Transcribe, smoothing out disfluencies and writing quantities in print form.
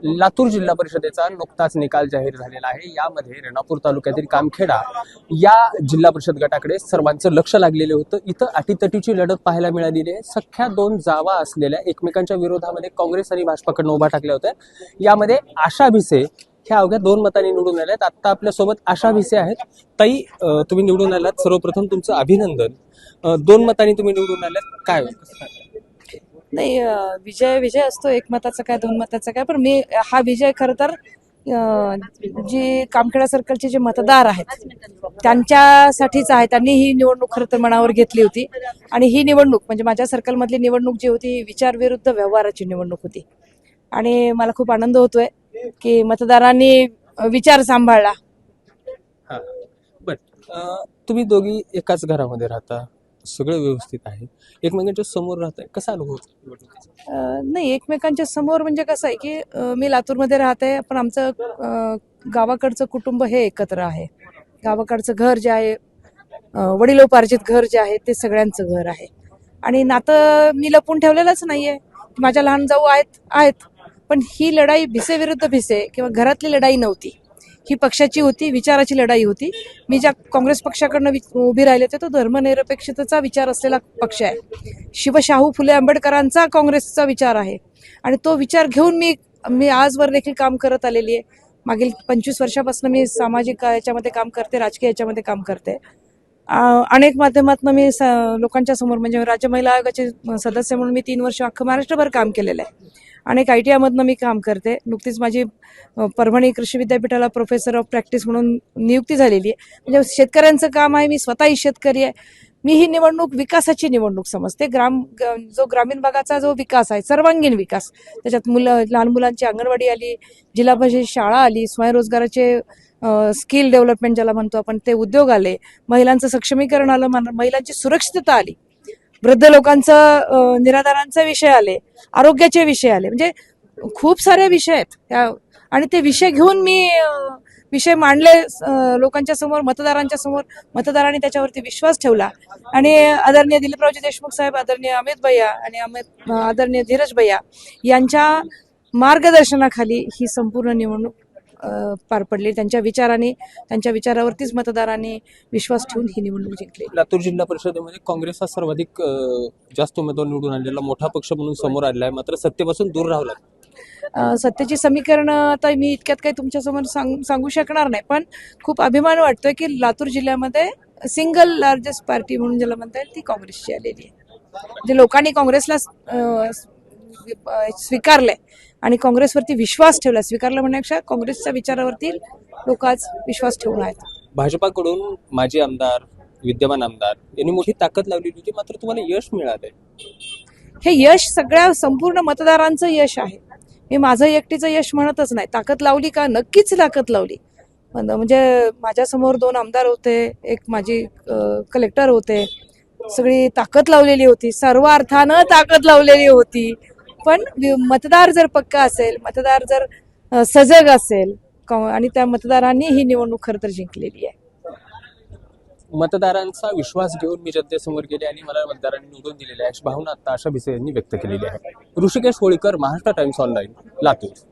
लातूर जिल्हा परिषदेचा नुकताच निकाल जाहीर झालेला आहे। यामध्ये रेणापूर तालुक्यातील कामखेडा या जिल्हा परिषद गटाकडे सर्वांचं लक्ष लागलेलं होतं। इथं अटीतटीची लढत पाहायला मिळालेली आहे। सख्या दोन जावा असलेल्या एकमेकांच्या विरोधामध्ये काँग्रेस आणि भाजपाकडून उभा टाकल्या होत्या। यामध्ये आशा भिसे ह्या अवघ्या 2 मतांनी निवडून आल्यात। आता आपल्या सोबत आशा भिसे आहेत। ताई, तुम्ही निवडून आलात, सर्वप्रथम तुमचं अभिनंदन। 2 मतांनी तुम्ही निवडून आलात, काय नाही, विजय विजय असतो, 1 मताचा काय 2 मताचा काय, पण मी हा विजय खरं तर जे कामखेडा सर्कलचे जे मतदार आहेत त्यांच्यासाठीच आहे। त्यांनी ही निवडणूक खरं तर मनावर घेतली होती आणि ही निवडणूक म्हणजे माझ्या सर्कलमधली निवडणूक जी होती ही विचार विरुद्ध व्यवहाराची निवडणूक होती आणि मला खूप आनंद होतोय की मतदारांनी विचार सांभाळला। तुम्ही दोघी एकाच घरामध्ये राहता, सगळं व्यवस्थित आहे, एकमेकांच्या समोर राहताय, कसा अनुभव? नाही, एकमेकांच्या समोर म्हणजे कसं आहे की मी लातूरमध्ये राहते, पण आमचं गावाकडचं कुटुंब हे एकत्र आहे। गावाकडचं घर जे आहे, वडिलोपार्जित घर जे आहे ते सगळ्यांचं घर आहे आणि नातं मी लपून ठेवलेलंच नाहीये। माझ्या लहान जाऊ आहेत पण ही लढाई भिसे विरुद्ध भिसे किंवा घरातली लढाई नव्हती, ही पक्षाची होती, विचाराची लढाई होती। मी ज्या काँग्रेस पक्षाकडनं उभी राहिले होते तो धर्मनिरपेक्षतेचा विचार असलेला पक्ष आहे। शिवशाहू फुले आंबेडकरांचा काँग्रेसचा विचार आहे आणि तो विचार घेऊन मी आजवर देखील काम करत आलेली आहे। मागील 25 वर्षापासून मी सामाजिक याच्यामध्ये काम करते, राजकीय याच्यामध्ये काम करते। अनेक माध्यमातून मी लोकांच्या समोर म्हणजे राज्य महिला आयोगाचे सदस्य म्हणून मी 3 वर्ष अख्खं महाराष्ट्रभर काम केलेलं आहे। अनेक ITI मधनं मी काम करते। नुकतीच माझी परभणी कृषी विद्यापीठाला प्रोफेसर ऑफ प्रॅक्टिस म्हणून नियुक्ती झालेली आहे। म्हणजे शेतकऱ्यांचं काम आहे, मी स्वतःही शेतकरी आहे। मी ही निवडणूक विकासाची निवडणूक समजते। जो ग्रामीण भागाचा जो विकास आहे, सर्वांगीण विकास, त्याच्यात लहान मुलांची अंगणवाडी आली, जिल्हा परिषद शाळा आली, स्वयंरोजगाराचे स्किल डेव्हलपमेंट ज्याला म्हणतो आपण ते उद्योग आले, महिलांचं सक्षमीकरण आलं, महिलांची सुरक्षितता आली, वृद्ध लोकांचं निराधारांचे विषय आले, आरोग्याचे विषय आले, म्हणजे खूप सारे विषय आहेत आणि ते विषय घेऊन मी विषय मांडले लोकांच्या समोर, मतदारांच्या समोर। मतदारांनी त्याच्यावरती विश्वास ठेवला आणि आदरणीय दिलीपरावजी देशमुख साहेब, आदरणीय अमित भैया आणि आदरणीय धीरज भैया यांच्या मार्गदर्शनाखाली ही संपूर्ण निवडणूक पार पडली। त्यांच्या विचारावरतीच मतदारांनी विश्वास ठेवून ही निवडणूक जिंकली। लातूर जिल्हा परिषदेमध्ये काँग्रेस हा सर्वाधिक जास्त उमेदवार निवडून आलेला मोठा पक्ष म्हणून समोर आलेला आहे, मात्र सत्तेपासून दूर राहिला। सत्तेची समीकरण आता मी इतक्यात काही तुमच्यासमोर सांगू शकणार नाही, पण खूप अभिमान वाटतोय की लातूर जिल्ह्यामध्ये सिंगल लार्जेस्ट पार्टी म्हणून ज्याला म्हणता येईल ती काँग्रेसची आलेली आहे। म्हणजे लोकांनी काँग्रेसला स्वीकारलंय आणि काँग्रेसवरती विश्वास ठेवला। स्वीकारलं म्हणण्यापेक्षा काँग्रेसच्या विचारावरती लोक आज विश्वास ठेवून आहेत। भाजपाकडून माजी आमदार, विद्यमान आमदार यांनी मोठी ताकद लावलेली होती, मात्र तुम्हाला यश मिळालंय। हे यश संपूर्ण मतदारांचं यश आहे। मी माझं एकटीचं यश म्हणतच नाही। ताकद लावली का? नक्कीच ताकद लावली। म्हणजे माझ्यासमोर 2 आमदार होते, एक माझी कलेक्टर होते, सगळी ताकद लावलेली होती, सर्व अर्थानं ताकद लावलेली होती। पण मतदार जर पक्का असेल, मतदार जर सजग असेल आणि त्या मतदारांनी ही निवडणूक खरं तर जिंकलेली आहे। मतदारांचा विश्वास घेऊन मी जनतेसमोर गेले आणि मला मतदारांनी निवडून दिलेली आहे अशी भावना आता आशा भिसे यांनी व्यक्त केलेली आहे। Rishikesh Holikar, Maharashtra times online, Latur.